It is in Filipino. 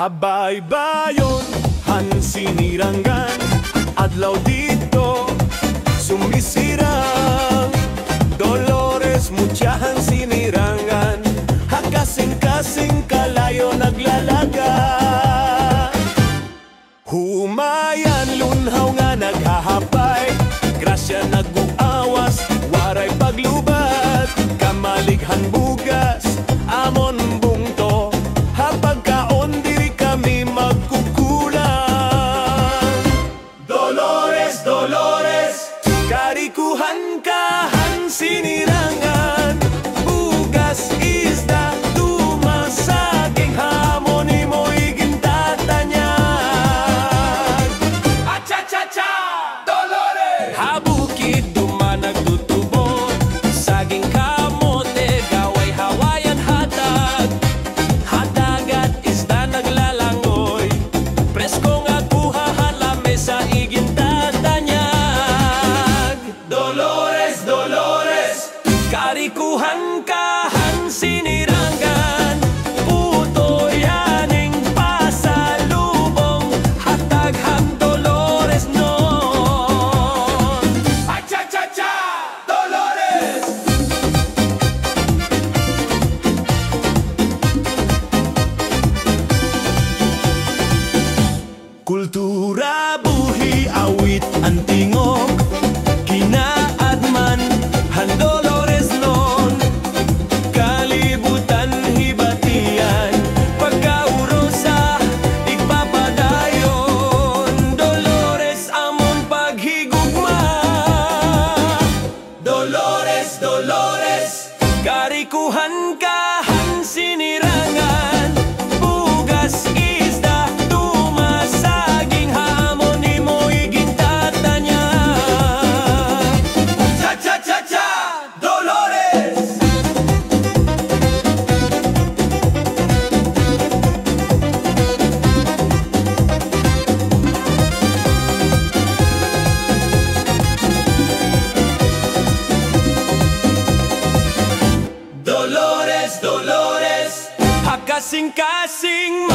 Habaybayon, hansinirangan, adlaw dito, sumisirang. Dolores, mutyahan sinirangan, hakasing-kasing kalayo naglalaga. Humayan, lunhaw nga naghahapay, grasya nag-uawas, waray paglubat. Kamalighan bugas, amon bungto, hapagkaon diri kami magkukulang. Dolores, Dolores, karikuhan ka, hansinirangan, bugas isda, tumasaging hamon imo'y gintatanyag. Acha-cha-cha, Dolores! Habukid dumanag tutubon, saging kamote, gaway hawayan hatag. Hatagat isda naglalangoy, presko nga kuha halame sa igintatanyag. Dolores, Dolores, karikuhan ka, hansinirangan, puto yaning pasalubong, hataghang Dolores non. Acha-cha-cha, Dolores! Kultura, buhi, awit, antingog, kinaadman, han Dolores non. Kalibutan, hibatian, pagkaurosa, igpapadayon. Dolores, amon paghigugma. Dolores, Dolores, karikuhan ka, hansinirangan, bugas isda, tumasaging hamon imo'y gintatanyag. Cha-cha-cha-cha, Dolores! Dolores, Dolores, hakasing-kasing